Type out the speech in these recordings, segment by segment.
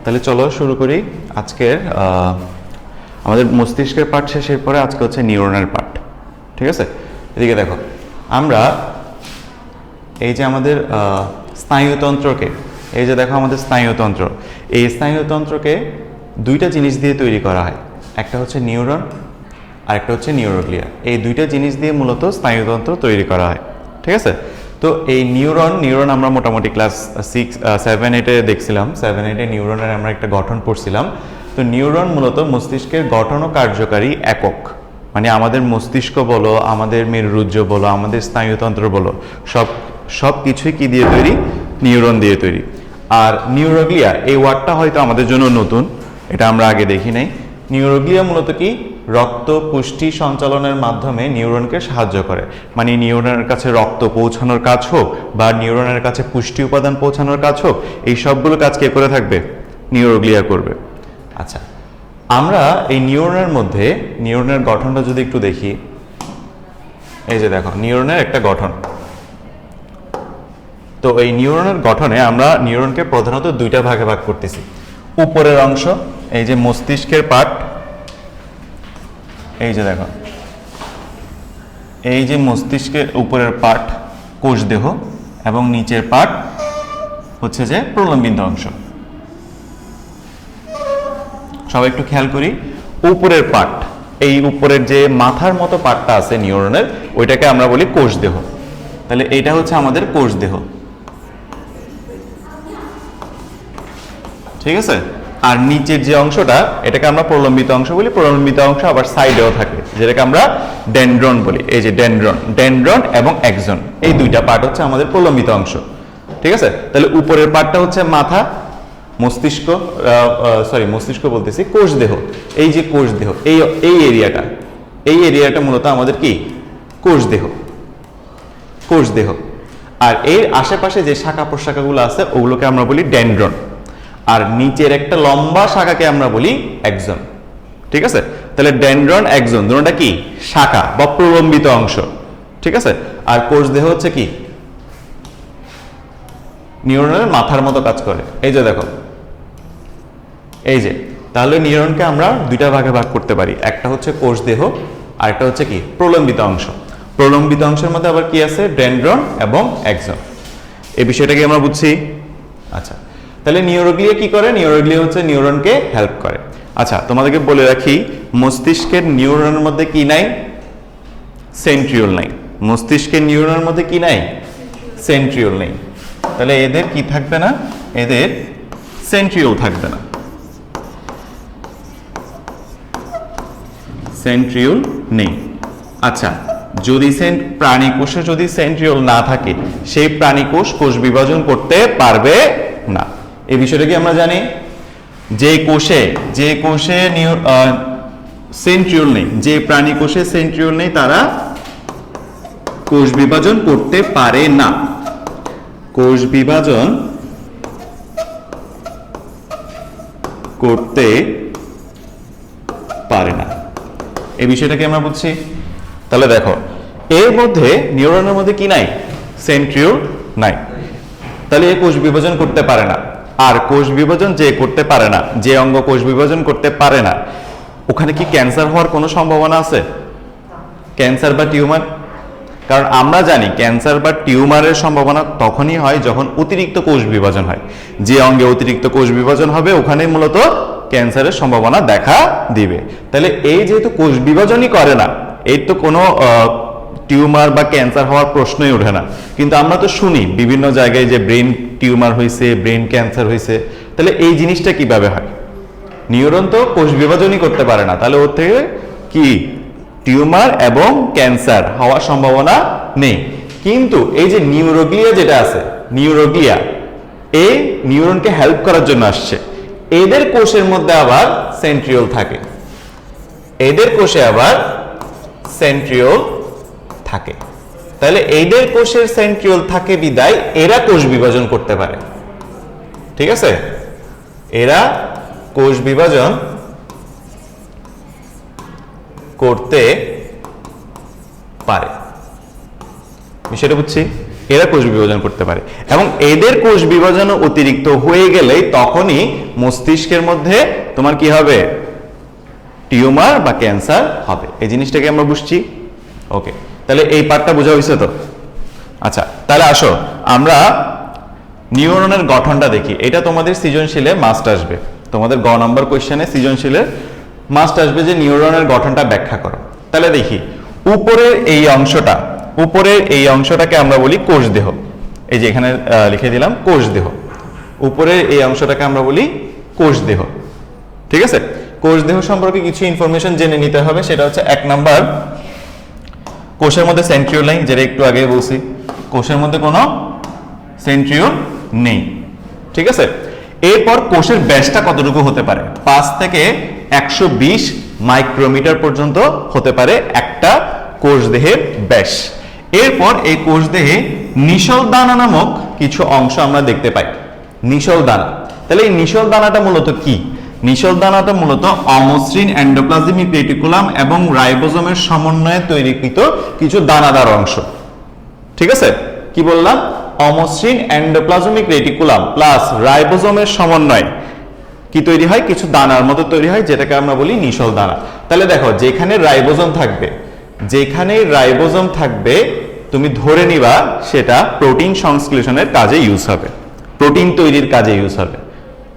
তাহলে চলো শুরু করি আজকের আমাদের মস্তিষ্কের পার্ট শেষের পরে আজকে হচ্ছে নিউরনের পার্ট। ঠিক আছে, এদিকে দেখো, আমরা এই যে আমাদের স্নায়ুতন্ত্রকে, এই যে দেখো আমাদের স্নায়ুতন্ত্র, এই স্নায়ুতন্ত্রকে দুইটা জিনিস দিয়ে তৈরি করা হয়। একটা হচ্ছে নিউরন আর একটা হচ্ছে নিউরোগ্লিয়া। এই দুইটা জিনিস দিয়ে মূলত স্নায়ুতন্ত্র তৈরি করা হয়। ঠিক আছে, তো এই নিউরন আমরা মোটামুটি ক্লাস 7-8-এ দেখছিলাম। 7-8-এ নিউরনের আমরা একটা গঠন পড়ছিলাম। তো নিউরন মূলত মস্তিষ্কের গঠন ও কার্যকারী একক, মানে আমাদের মস্তিষ্ক বলো, আমাদের মেরুরজ্জ বলো, আমাদের স্নায়ুতন্ত্র বলো, সব কিছুই কি দিয়ে তৈরি? নিউরন দিয়ে তৈরি। আর নিউরোগ্লিয়া, এই ওয়ার্ডটা হয়তো আমাদের জন্য নতুন, এটা আমরা আগে দেখি নাই। নিউরোগ্লিয়া মূলত কি? রক্ত পুষ্টি সঞ্চালনের মাধ্যমে নিউরনকে সাহায্য করে। মানে নিউরনের কাছে রক্ত পৌঁছানোর কাজ হোক বা নিউরনের কাছে পুষ্টি উপাদান পৌঁছানোর কাজ হোক, এই সবগুলো কাজ কে করে থাকবে? নিউরোগ্লিয়া করবে। আচ্ছা, আমরা এই নিউরনের মধ্যে নিউরনের গঠনটা যদি একটু দেখি, এই যে দেখো নিউরনের একটা গঠন। তো এই নিউরনের গঠনে আমরা নিউরনকে প্রধানত দুইটা ভাগে ভাগ করতেছি। উপরের অংশ, এই যে মস্তিষ্কের পার্ট, এই যে দেখো, এই যে মস্তিষ্কের উপরের পার্ট কোষ দেহ, এবং নিচের পার্ট হচ্ছে যে প্রলম্বিত অংশ। সবাই একটু খেয়াল করি, উপরের পার্ট, এই উপরের যে মাথার মতো পার্টটা আছে নিউরনের, ওইটাকে আমরা বলি কোষ দেহ। তাহলে এইটা হচ্ছে আমাদের কোষ দেহ। ঠিক আছে, আর নিচের যে অংশটা, এটাকে আমরা প্রলম্বিত অংশ বলি। প্রলম্বিত অংশ আবার সাইডেও থাকে, যেটাকে আমরা ডেনড্রন বলি। এই যে ডেনড্রন এবং এক্সন, এই দুইটা পার্ট হচ্ছে আমাদের প্রলম্বিত অংশ। ঠিক আছে, তাহলে উপরের পার্টটা হচ্ছে মাথা, মস্তিষ্ক বলতেছি, কোষ দেহ। এই যে কোষ দেহ, এই এরিয়াটা মূলত আমাদের কি? কোষ দেহ। আর এর আশেপাশে যে শাখা প্রশাখাগুলো আছে, ওগুলোকে আমরা বলি ডেনড্রন। আর নিচের একটা লম্বা শাখাকে আমরা বলি এক্সন। ঠিক আছে, তাহলে ডেনড্রন এক্সন দুটোটা কি? শাখা বা প্রলম্বিত অংশ। ঠিক আছে, আর কোষ দেহ হচ্ছে কি? নিউরনের মাথার মতো কাজ করে। এই যে দেখো, এই যে, তাহলে নিউরনকে আমরা দুইটা ভাগে ভাগ করতে পারি। একটা হচ্ছে কোষ দেহ, আর একটা হচ্ছে কি? প্রলম্বিত অংশ। প্রলম্বিত অংশের মধ্যে আবার কি আছে? ডেনড্রন এবং এক্সন। এই বিষয়টা কি আমরা বুঝছি? আচ্ছা, তাহলে নিউরোগ্লিয়া কি করে? নিউরোগ্লিয়া হচ্ছে নিউরনকে হেল্প করে। আচ্ছা, তোমাদেরকে বলে রাখি, মস্তিষ্কের নিউরনের মধ্যে কি নাই? সেন্ট্রিওল নাই। মস্তিষ্কের নিউরনের মধ্যে কি নাই? সেন্ট্রিওল নেই। তাহলে এদের কি থাকবে না? এদের সেন্ট্রিওল থাকবে না। সেন্ট্রিওল নেই। আচ্ছা, যদি প্রাণী কোষে যদি সেন্ট্রিওল না থাকে, সেই প্রাণী কোষ বিভাজন করতে পারবে না। এই বিষয়টা কি আমরা জানি? যে কোষে সেন্ট্রিওল নেই, যে প্রাণী কোষে সেন্ট্রিওল নেই, তারা কোষ বিভাজন করতে পারে না। কোষ বিভাজন করতে পারে না। এই বিষয়টাকে আমরা বুঝছি। তাহলে দেখো, এর মধ্যে নিউরনের মধ্যে কি নাই? সেন্ট্রিওল নাই। তাহলে এ কোষ বিভাজন করতে পারে না। আর কোষ বিভাজন যে করতে পারে না, যে অঙ্গ কোষ বিভাজন করতে পারে না, ওখানে কি ক্যান্সার হওয়ার কোনো সম্ভাবনা আছে? ক্যান্সার বা টিউমার? কারণ আমরা জানি ক্যান্সার বা টিউমারের সম্ভাবনা তখনই হয় যখন অতিরিক্ত কোষ বিভাজন হয়। যে অঙ্গে অতিরিক্ত কোষ বিভাজন হবে, ওখানে মূলত ক্যান্সারের সম্ভাবনা দেখা দিবে। তাহলে এই যেহেতু কোষ বিভাজনই করে না, এই তো কোনো টিউমার বা ক্যান্সার হওয়ার প্রশ্নই ওঠে না। কিন্তু আমরা তো শুনি বিভিন্ন জায়গায় যে ব্রেন টিউমার হয়েছে, ব্রেন ক্যান্সার হয়েছে। তাহলে এই জিনিসটা কিভাবে হয়? নিউরন তো কোষ বিভাজনই করতে পারে না, তাহলে ওর থেকে কি টিউমার এবং ক্যান্সার হওয়ার সম্ভাবনা নেই। কিন্তু এই যে নিউরোগ্লিয়া যেটা আছে, নিউরোগ্লিয়া এই নিউরনকে হেল্প করার জন্য আসছে। এদের কোষের মধ্যে আবার সেন্ট্রিওল থাকে। এদের কোষে আবার সেন্ট্রিওল থাকে। তাহলে এদের কোষের সেন্ট্রিওল থাকে বিদায় এরা কোষ বিভাজন করতে পারে। ঠিক আছে, এরা কোষ বিভাজন করতে পারে। বিষয়টা বুঝছি? এরা কোষ বিভাজন করতে পারে, এবং এদের কোষ বিভাজন অতিরিক্ত হয়ে গেলে তখনই মস্তিষ্কের মধ্যে তোমার কি হবে, টিউমার বা ক্যান্সার হবে। এই জিনিসটাকে আমরা বুঝছি। ওকে, তাহলে এই পার্টটা বোঝা হয়েছে তো? আচ্ছা, তাহলে আসো আমরা নিউরনের গঠনটা দেখি। এটা তোমাদের সৃজনশীলে মাস্ট আসবে, তোমাদের গ নম্বর কোশ্চেনে সৃজনশীলের মাস্ট আসবে যে নিউরনের গঠনটা ব্যাখ্যা করো। তাহলে দেখি, উপরের এই অংশটাকে আমরা বলি কোষ দেহ। এই যে এখানে লিখে দিলাম কোষ দেহ। উপরের এই অংশটাকে আমরা বলি কোষ দেহ। ঠিক আছে, কোষ দেহ সম্পর্কে কিছু ইনফরমেশন জেনে নিতে হবে। সেটা হচ্ছে 1 নাম্বার, কোষের মধ্যে সেন্ট্রিওল নাই, যেটা একটু আগে বলছি, কোষের মধ্যে কোনো সেন্ট্রিওল নেই। ঠিক আছে, এরপর কোষের ব্যাসটা কতটুকু হতে পারে? 5 থেকে 120 মাইক্রোমিটার পর্যন্ত হতে পারে একটা কোষ দেহের ব্যাস। এরপর এই কোষ দেহে নিশল দানা নামক কিছু অংশ আমরা দেখতে পাই। নিশল দানা, তাহলে এই নিশল দানাটা মূলত কি? নিশল দানাটা মূলত অমসৃণ এন্ডোপ্লাজমিক রেটিকুলাম এবং রাইবোজোমের সমন্বয়ে তৈরিকৃত কিছু দানাদার অংশ। ঠিক আছে, কি বললাম? অমসৃণ এন্ডোপ্লাজমিক রেটিকুলাম প্লাস রাইবোজোমের সমন্বয়ে কি তৈরি হয়? কিছু দানার মতো তৈরি হয়, যেটাকে আমরা বলি নিশল দানা। তাহলে দেখো, যেখানে রাইবোজোম থাকবে তুমি ধরে নিবা সেটা প্রোটিন সংশ্লেষণের কাজে ইউজ হবে, প্রোটিন তৈরির কাজে ইউজ হবে।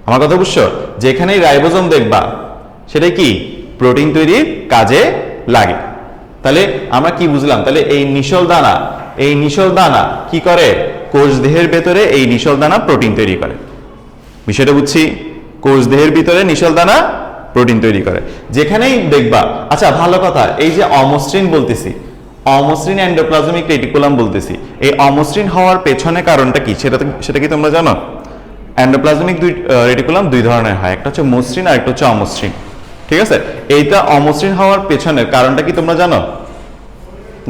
আমার কথা বুঝছো? যেখানেই রাইবোজোম দেখবা সেটা কি প্রোটিন তৈরির কাজে লাগে। তাহলে আমরা কি বুঝলাম? তাহলে এই নিশল দানা কি করে? কোষ দেহের ভেতরে এই নিশল দানা প্রোটিন তৈরি করে। বিষয়টা বুঝছি? কোষ দেহের ভিতরে নিশল দানা প্রোটিন তৈরি করে যেখানেই দেখবা। আচ্ছা, ভালো কথা, এই যে অমসৃণ বলতেছি, অমসৃণ এন্ডোপ্লাজমিক রেটিকুলাম বলতেছি, এই অমসৃণ হওয়ার পেছনে কারণটা কি সেটা কি তোমরা জানো? এন্ডোপ্লাজমিক রেটিকুলাম দুই ধরনের হয়, একটা হচ্ছে মসৃণ আর একটা হচ্ছে অমসৃণ। ঠিক আছে, এইটা অমসৃণ হওয়ার পেছনের কারণটা কি তোমরা জানো?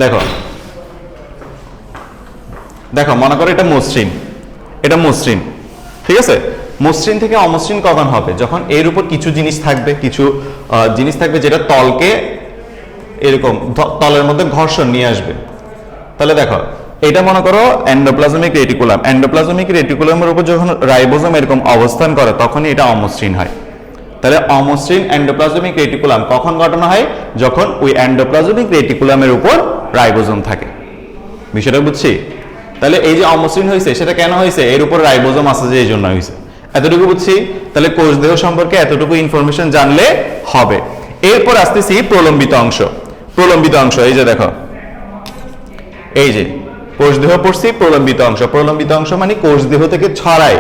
দেখো মনে করো এটা মসৃণ। ঠিক আছে, মসৃণ থেকে অমসৃণ কখন হবে? যখন এর উপর কিছু জিনিস থাকবে যেটা তলকে এরকম তলের মধ্যে ঘর্ষণ নিয়ে আসবে। তাহলে দেখো, এটা মনে করো এন্ডোপ্লাজমিক রেটিকুলামের উপর যখন রাইবোজোম এরকম অবস্থান করে তখনই এটা অমসৃণ হয়। তাহলে অমসৃণ এন্ডোপ্লাজমিক রেটিকুলাম কখন গঠন হয়? যখন ওই এন্ডোপ্লাজমিক রেটিকুলামের উপর রাইবোজোম থাকে। বিষয়টা বুঝছি? তাহলে এই যে অমসৃণ হয়েছে সেটা কেন হয়েছে? এর উপর রাইবোজোম আছে যে, এই জন্য হয়েছে। এতটুকু বুঝছি। তাহলে কোষ দেহ সম্পর্কে এতটুকু ইনফরমেশন জানলে হবে। এরপর আসতেছি প্রলম্বিত অংশ। এই যে দেখো, এই যে কোষ দেহ পড়ছি, প্রলম্বিত অংশ মানে কোষ দেহ থেকে ছড়ায়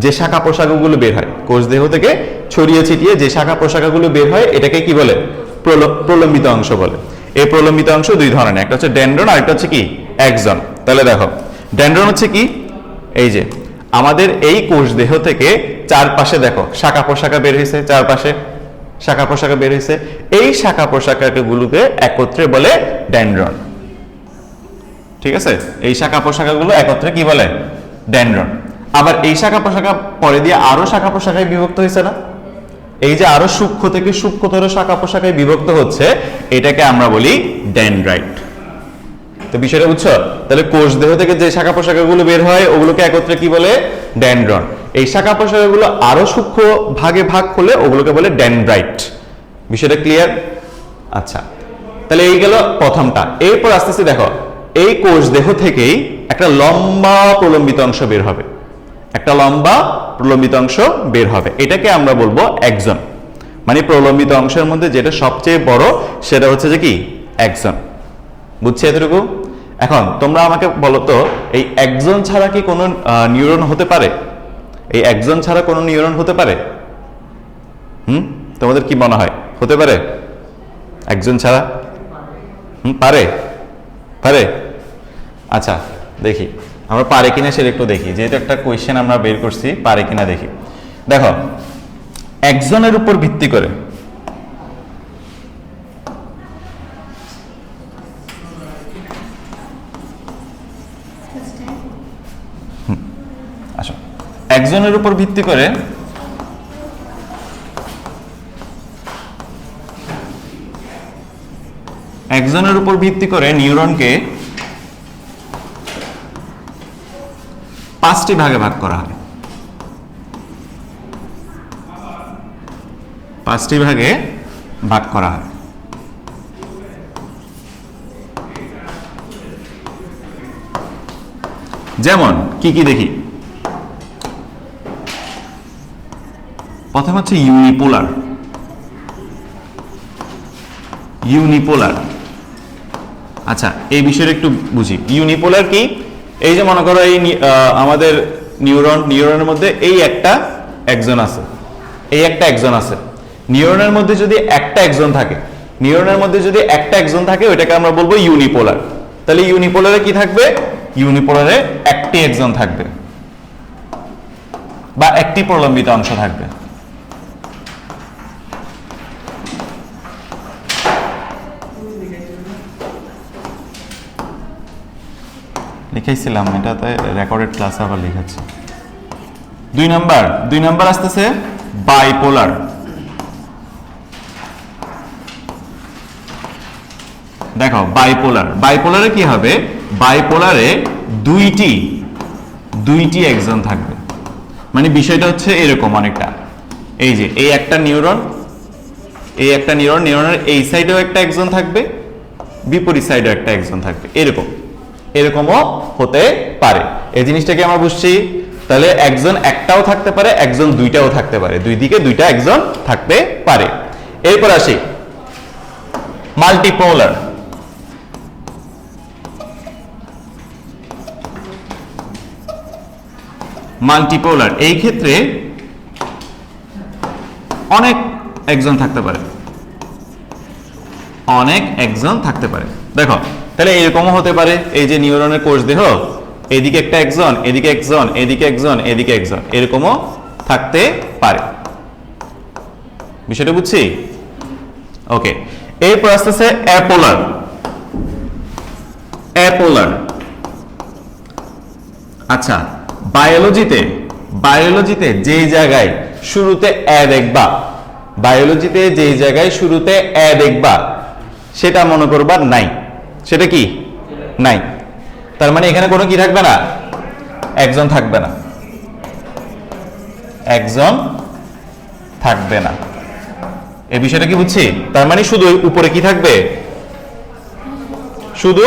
যে শাখা প্রশাখাগুলো বের হয়, কোষ দেহ থেকে ছড়িয়ে ছিটিয়ে যে শাখা প্রশাখাগুলো বের হয় এটাকে কি বলে? প্রলম্বিত অংশ বলে। এই প্রলম্বিত অংশ দুই ধরনের, একটা হচ্ছে ডেনড্রন আর একটা হচ্ছে কি অ্যাক্সন। তাহলে দেখো, ডেনড্রন হচ্ছে কি? এই যে আমাদের এই কোষ দেহ থেকে চারপাশে দেখো শাখা প্রশাখা বের হয়েছে, চারপাশে শাখা প্রশাখা বের হয়েছে, এই শাখা প্রশাখাগুলোকে একত্রে বলে ডেনড্রন। ঠিক আছে, এই শাখা প্রশাখাগুলো একত্রে কি বলে? ডেনড্রন। আবার এই শাখা প্রশাখা পরে দিয়ে আরো শাখা প্রশাখায় বিভক্ত হয়েছে না? এই যে আরো সূক্ষ্ম থেকে সূক্ষ্মতর শাখা প্রশাখায় বিভক্ত হচ্ছে, এটাকে আমরা বলি ডেনড্রাইট। তো বিষয়টা বুঝছো? তাহলে কোষ দেহ থেকে যে শাখা প্রশাখাগুলো বের হয় ওগুলোকে একত্রে কি বলে? ডেনড্রন। এই শাখা প্রশাখাগুলো আরো সূক্ষ্ম ভাগে ভাগ হলে ওগুলোকে বলে ডেনড্রাইট। বিষয়টা ক্লিয়ার? আচ্ছা, তাহলে এই গেল প্রথমটা। এরপর আসতেছি, দেখো এই কোষ দেহ থেকেই একটা লম্বা প্রলম্বিত অংশ বের হবে, এটাকে আমরা বলবো অ্যাক্সন। মানে প্রলম্বিত অংশের মধ্যে যেটা সবচেয়ে বড় সেটা হচ্ছে যে কি? অ্যাক্সন। বুঝছি এতটুকু? এখন তোমরা আমাকে বলো তো, এই অ্যাক্সন ছাড়া কি কোনো নিউরন হতে পারে? তোমাদের কি মনে হয়, হতে পারে অ্যাক্সন ছাড়া? পারে। আচ্ছা, দেখি আমরা পারে কিনা সেটা একটু দেখি, যেহেতু একটা কোয়েশ্চেন আমরা বের করছি, পারে কিনা দেখি। দেখো, অ্যাক্সনের উপর ভিত্তি করে অ্যাক্সনের উপর ভিত্তি করে নিউরনকে 5টি ভাগে ভাগ করা হয়, 5টি ভাগে ভাগ করা হয়। যেমন কি কি দেখি, প্রথম হচ্ছে ইউনিপোলার। ইউনিপোলার, আচ্ছা এই বিষয়টা একটু বুঝি। ইউনিপোলার কি? এই যে মনে করো এই আমাদের নিউরনের মধ্যে এই একটা একজন আছে, এই একটা একজন আছে। নিউরনের মধ্যে যদি একটা একজন থাকে, নিউরনের মধ্যে যদি একটা একজন থাকে ওইটাকে আমরা বলবো ইউনিপোলার। তাহলে ইউনিপোলারে কি থাকবে? ইউনিপোলারে একটি একজন থাকবে বা একটি প্রলম্বিত অংশ থাকবে। লিখাইছিলাম এটাতে, রেকর্ডেড ক্লাসে আবার লিখেছি। 2 নাম্বার আসতেছে বাইপোলার। দেখো বাইপোলারে কি হবে? বাইপোলারে দুইটি একজন থাকবে। মানে বিষয়টা হচ্ছে এরকম অনেকটা, এই যে এই একটা নিউরন, এই একটা নিউরনের এই সাইডেও একটা একজন থাকবে, বিপরীত সাইডেও একটা একজন থাকবে, এরকমও হতে পারে। এই জিনিসটাকে আমরা বুঝছি। তাহলে একজন একটাও থাকতে পারে, একজন দুইটাও থাকতে পারে, দুই দিকে দুইটা একজন থাকতে পারে। এরপর আসি মাল্টিপোলার। মাল্টিপোলার এই ক্ষেত্রে অনেক একজন থাকতে পারে, অনেক একজন থাকতে পারে। দেখো তাহলে এরকমও হতে পারে, এই যে নিউরনের কোষ দেহ, এদিকে একটা একজন, এদিকে একজন, এদিকে একজন, এদিকে একজন, এরকমও থাকতে পারে। বিষয়টা বুঝছি? ওকে, এরপর আসতেছে অ্যাপোলার। অ্যাপোলার, আচ্ছা বায়োলজিতে যেই জায়গায় শুরুতে দেখবা, বায়োলজিতে যেই জায়গায় শুরুতে দেখবা সেটা মনে করবা নাই, সেটা কি নাই। তার মানে এখানে কোনো কি থাকবে না? একজন থাকবে না, একজন থাকবে না। এই বিষয়টা কি বুঝছি? তার মানে শুধু উপরে কি থাকবে? শুধু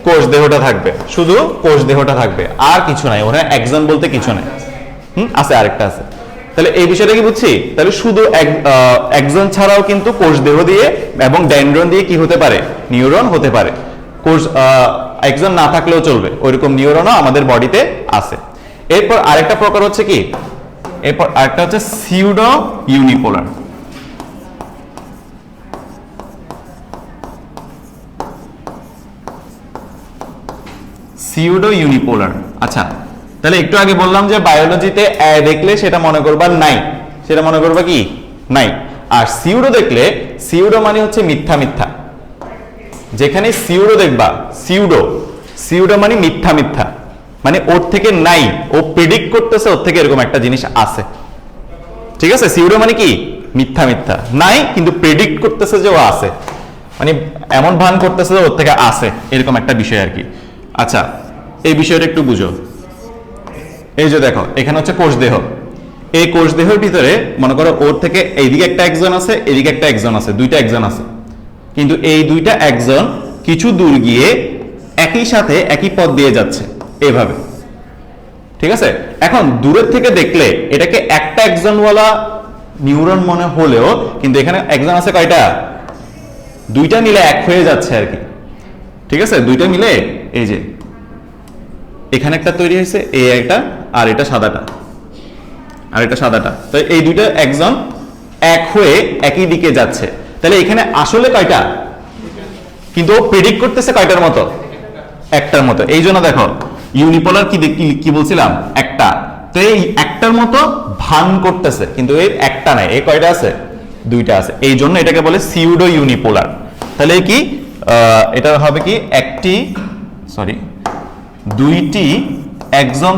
কোষ দেহটা থাকবে, শুধু কোষ দেহটা থাকবে, আর কিছু নাই। ওখানে একজন বলতে কিছু নাই। আছে, আরেকটা আছে। তাহলে এই বিষয়টা কি বুঝছি? তাহলে শুধু একজন ছাড়াও কিন্তু কোষ দেহ দিয়ে এবং ডেনড্রন দিয়ে কি হতে পারে? নিউরন হতে পারে। কোষ একজন না থাকলেও চলবে, ওইরকম নিউরনও আমাদের বডিতে আছে। এরপর আরেকটা প্রকার হচ্ছে কি? এরপর আরেকটা হচ্ছে সিউডো ইউনিপোলার। সিউডো ইউনিপোলার, আচ্ছা তাহলে একটু আগে বললাম যে বায়োলজিতে দেখলে সেটা মনে করবা নাই, সেটা মনে করবা কি নাই। আর সিউডো দেখলে, সিউডো মানে হচ্ছে মিথ্যা মিথ্যা। যেখানে সিউডো দেখবা, সিউডো মানে মিথ্যা মিথ্যা, মানে ওর থেকে নাই, ও প্রেডিক্ট করতেছে ওর থেকে এরকম একটা জিনিস আছে। ঠিক আছে? সিউডো মানে কি? মিথ্যা মিথ্যা, নাই কিন্তু প্রেডিক্ট করতেছে যে ও আছে, মানে এমন ভান করতেছে যে ওর থেকে আছে, এরকম একটা বিষয় আর কি। আচ্ছা এই বিষয়টা একটু বুঝো। এই যে দেখো এখানে হচ্ছে কোষ দেহ, এই কোষ দেহের ভিতরে মনে করো ওর থেকে এইদিকে একটা একজন আছে, এদিকে একটা একজন আছে, দুইটা একজন আছে। কিন্তু এই দুইটা একজন কিছু দূর গিয়ে একই সাথে একই পথ দিয়ে যাচ্ছে এইভাবে। ঠিক আছে? এখন দূরের থেকে দেখলে এটাকে একটা একজনওয়ালা নিউরন মনে হলেও কিন্তু এখানে একজন আছে কয়টা? দুইটা মিলে এক হয়ে যাচ্ছে আর কি। ঠিক আছে? দুইটা মিলে এই যে এখানে একটা তৈরি হয়েছে, এই একটা, আর এটা সাদাটা, আর এটা সাদাটা। তো এই দুইটা একজন এক হয়ে একই দিকে যাচ্ছে। তাহলে এখানে আসলে কয়টা? কিন্তু ও প্রেডিক্ট করতেছে কয়টার মতো? একটার মতো। এই জন্য দেখো ইউনিপোলার কি বলছিলাম? একটা। তো এই একটার মতো ভান করতেছে, কিন্তু এর একটা নাই, এই কয়টা আছে? দুইটা আছে। এই জন্য এটাকে বলে সিউডো ইউনিপোলার। তাহলে কি এটা হবে কি? দুইটি একজন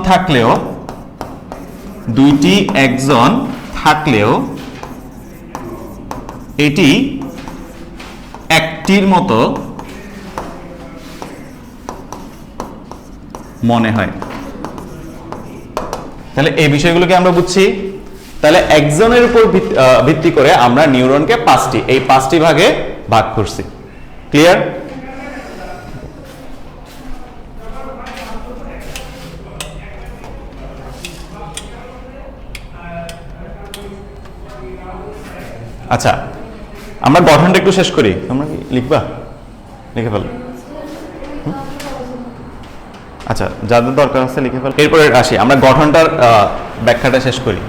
থাকলেও, এটি একটির মতো মনে হয়। তাহলে এই বিষয়গুলোকে আমরা বুঝছি। তাহলে একজনের উপর ভিত্তি করে আমরা নিউরনকে এই পাঁচটি ভাগে ভাগ করছি। ক্লিয়ার? আচ্ছা, আমরা গঠনটা একটু শেষ করি। তোমরা কি লিখবা? লিখে ফেলো। আচ্ছা, যাদের দরকার আছে লিখে ফেলো। এরপরে আসি, আমরা গঠনটার ব্যাখ্যাটা শেষ করি।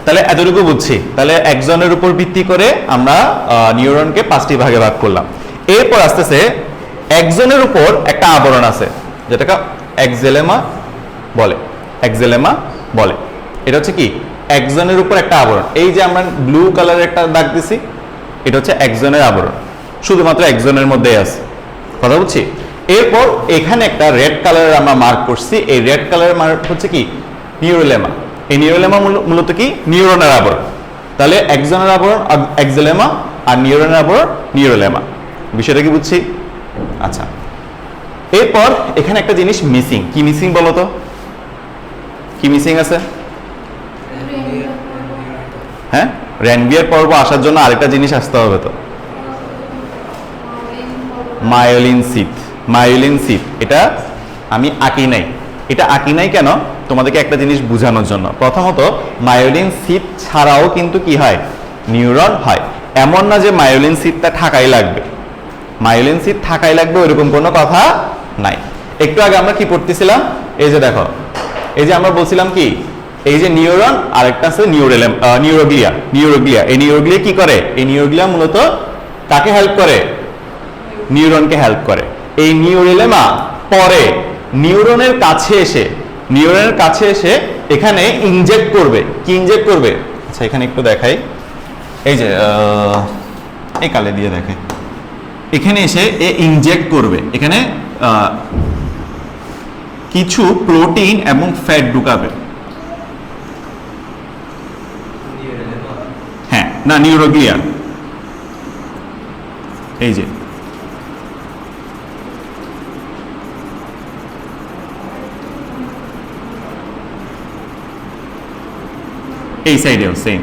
তাহলে এতটুকু বুঝছি। তাহলে একজনের উপর ভিত্তি করে আমরা নিউরনকে পাঁচটি ভাগে ভাগ করলাম। এরপর আসতেছে একজনের উপর একটা আবরণ আছে, যেটাকে এক্সিলেমা বলে। এক্সিলেমা বলে, এটা হচ্ছে কি একজনের উপর একটা আবরণ। এই যে আমরা ব্লু কালারের একটা দাগ দিছি, এটা হচ্ছে একজনের আবরণ, শুধুমাত্র একজনের মধ্যেই আছে। কথা বুঝছি? এরপর এখানে একটা রেড কালারের আমরা মার্ক করছি। এই রেড কালারের মার্ক হচ্ছে কি নিউরোলেমা। এই নিউরোলেমা মূলত কি নিউরনের আবরণ। তাহলে একজনের আবরণ এক্সিলেমা, আর নিউরনের আবরণ নিউরোলেমা। বিষয়টা কি বুঝছি? আচ্ছা, এরপর এখানে একটা জিনিস মিসিং। কি মিসিং বলো তো? কি মিসিং আছে? হ্যাঁ, র্যানভিয়ার পর্ব আসার জন্য আরেকটা জিনিস আসতে হবে তো, মায়োলিন সিথ। মায়োলিন সিথ এটা আমি আঁকি নাই। এটা আঁকি নাই কেন? তোমাদেরকে একটা জিনিস বোঝানোর জন্য। প্রথমত, মায়োলিন সিথ ছাড়াও কিন্তু কি হয়, নিউরন হয়। এমন না যে মায়োলিন সিথটা থাকাই লাগবে। মায়োলিন সিথ থাকাই লাগবে ওইরকম কোনো কথা নাই। একটু আগে আমরা কি পড়তেছিলাম? এই যে দেখো, এই যে আমরা বলছিলাম কি, এই যে নিউরন, আরেকটা আছে নিউরোগ্লিয়া। নিউরোগ্লিয়া, এই নিউরোগ্লিয়া কি করে? এই নিউরোগ্লিয়া মূলত কাকে হেল্প করে? নিউরনকে হেল্প করে। এই নিউরোলেমা পরে নিউরনের কাছে এসে এখানে ইনজেক্ট করবে। কি ইনজেক্ট করবে? আচ্ছা, এখানে একটু দেখাই। এই যে এই কালে দিয়ে দেখে, এখানে এসে এ ইনজেক্ট করবে। এখানে কিছু প্রোটিন এবং ফ্যাট ঢুকাবে। হ্যাঁ, না নিউরোগ্লিয়া। এই যে এই সাইডেও সেম।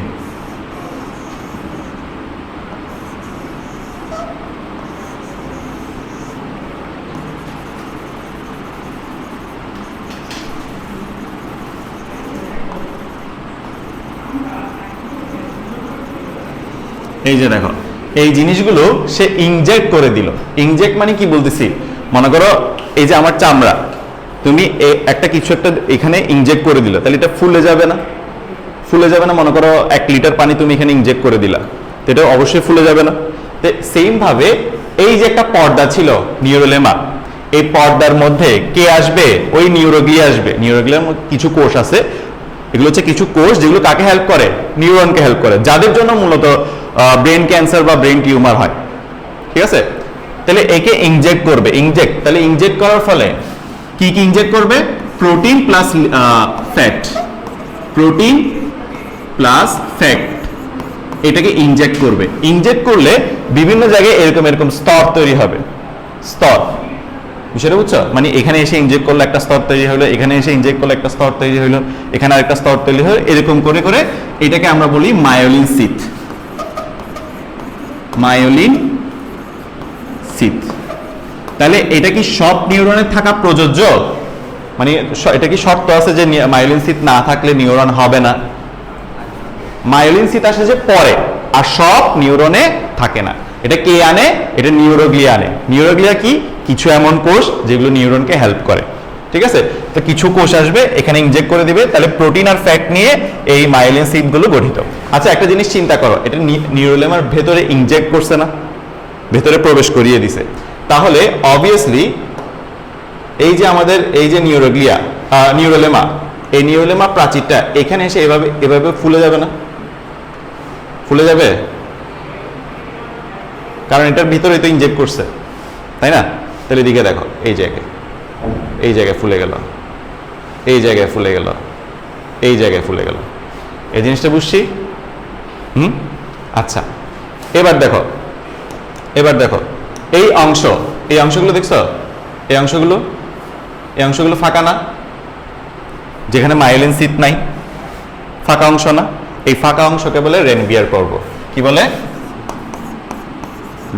এই যে দেখো, এই জিনিসগুলো সে ইনজেক্ট করে দিল। ইনজেক্ট মানে কি বলতেছি? মনে করো এই যে আমার চামড়া, তুমি একটা কিছু একটা এখানে ইনজেক্ট করে দিল, তাহলে এটা ফুলে যাবে না? ফুলে যাবে না? মনে করো 1 লিটার পানি তুমি এখানে ইনজেক্ট করে দিলা, তো এটা অবশ্যই ফুলে যাবে না? তো সেম ভাবে এই যে একটা পর্দা ছিল নিউরোলেমা, এই পর্দার মধ্যে কে আসবে? ওই নিউরোগ্লিয়া আসবে। নিউরোগ্লিয়ার কিছু কোষ আছে, এগুলো হচ্ছে কিছু কোষ যেগুলো কাকে হেল্প করে? নিউরনকে হেল্প করে, যাদের জন্য মূলত ব্রেন ক্যান্সার বা ব্রেন টিউমার হয়। ঠিক আছে? তাহলে একে ইনজেক্ট করবে। ইনজেক্ট, তাহলে ইনজেক্ট করার ফলে কি কি ইনজেক্ট করবে? Protein plus fat. Protein plus fat, এটাকে ইনজেক্ট করবে। ইনজেক্ট করলে বিভিন্ন জায়গায় এরকম এরকম স্তর তৈরি হবে। স্তর, বিষয়টা বুঝছো? মানে এখানে এসে ইনজেক্ট করলে একটা স্তর তৈরি হলো, এখানে এসে ইনজেক্ট করলে একটা স্তর তৈরি হলো, এখানে আরেকটা স্তর তৈরি হলো, এরকম করে করে এটাকে আমরা বলি মায়োলিন সিথ। Myelin sheath. তাহলে এটা কি সব নিউরনে থাকা প্রযোজ্য? মানে এটা কি শর্ত আছে যে মায়োলিন সিথ না থাকলে নিউরন হবে না? মায়োলিন সিথ আসে যে পরে, আর সব নিউরনে থাকে না। এটা কে আনে? এটা নিউরোগ্লিয়া আনে। নিউরোগ্লিয়া কি? কিছু এমন কোষ যেগুলো নিউরনকে হেল্প করে। ঠিক আছে? তো কিছু কোষ আসবে, এখানে ইনজেক্ট করে দিবে, তাহলে প্রোটিন আর ফ্যাট নিয়ে এই মায়োলিন সিথ গুলো গঠিত। আচ্ছা, একটা জিনিস চিন্তা করো, এটা নিউরোলেমার ভেতরে ইনজেক্ট করছে না, ভেতরে প্রবেশ করিয়ে দিছে, তাহলে অবভিয়াসলি এই যে আমাদের এই যে নিউরোলেমা, এই নিউরোলেমা প্রাচীরটা এখানে এসে এভাবে এভাবে ফুলে যাবে না? ফুলে যাবে, কারণ এটার ভিতরে তো ইনজেক্ট করছে, তাই না? তাহলে এদিকে দেখো, এই জায়গায় ফুলে গেল, এই জায়গায় ফুলে গেল, এই জায়গায় ফুলে গেল। এই জিনিসটা বুঝছি? আচ্ছা, এবার দেখো এই অংশগুলো দেখছো? এই অংশগুলো ফাঁকা না? যেখানে মাইলিন সিট নাই, ফাঁকা অংশ না, এই ফাঁকা অংশকে বলে রেনভিয়ার পর্ব। কি বলে?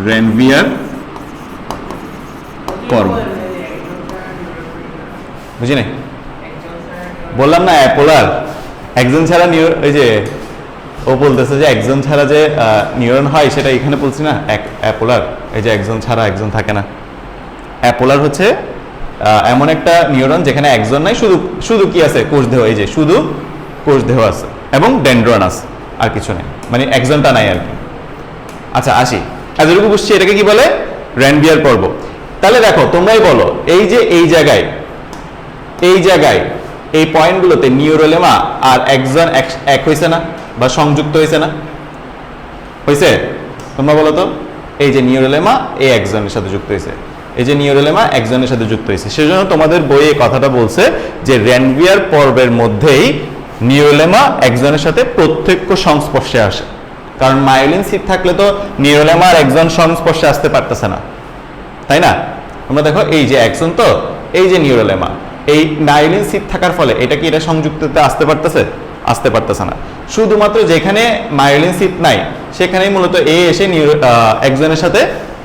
রেনভিয়ার পর্ব। বুঝি নাই? বললাম না অ্যাপোলার, একজন ছাড়া ওই যে ও বলতেছে যে একজন ছাড়া যে নিউরন হয় সেটা এখানে বলছি না, অ্যাপোলার, এই যে একজন ছাড়া একজন থাকে না। অ্যাপোলার হচ্ছে এমন একটা নিউরন যেখানে একজন নাই, শুধু শুধু কি আছে? কোষ দেহ। এই যে শুধু কোষ দেহ আছে এবং ডেনড্রন আছে, আর কিছু নেই, মানে একজনটা নাই আর কি। আচ্ছা আসি, এতটুকু বুঝছি এটাকে কি বলে? রেনভিয়ার পর্ব। তাহলে দেখো তোমরাই বলো, এই যে এই জায়গায় এই পয়েন্টগুলোতে নিউরোলেমা আর একজন এক হয়েছে না, বা সংযুক্ত হয়েছে না? হয়েছে? তোমরা বলো তো। এই যে নিউরোলেমা এই একজনের সাথে যুক্ত হয়েছে, এই যে নিউরোলেমা একজনের সাথে যুক্ত হয়েছে, সেজন্য তোমাদের বইয়ে কথাটা বলছে যে রেনভিয়ার পর্বের মধ্যেই নিউরোলেমা একজনের সাথে প্রত্যক্ষ সংস্পর্শে আসে। কারণ মায়োলিন সিট থাকলে তো নিউরোলেমা আর একজন সংস্পর্শে আসতে পারতেছে না, তাই না? তোমরা দেখো এই যে একজন, তো এই যে নিউরোলেমা, এই মায়োলিন সিট থাকার ফলে এটা কি এটা সংযুক্ততে আসতে পারতেছে না। শুধুমাত্র যেখানে মায়োলিন সিট নাই সেখানেই মূলত এসে একজনের সাথে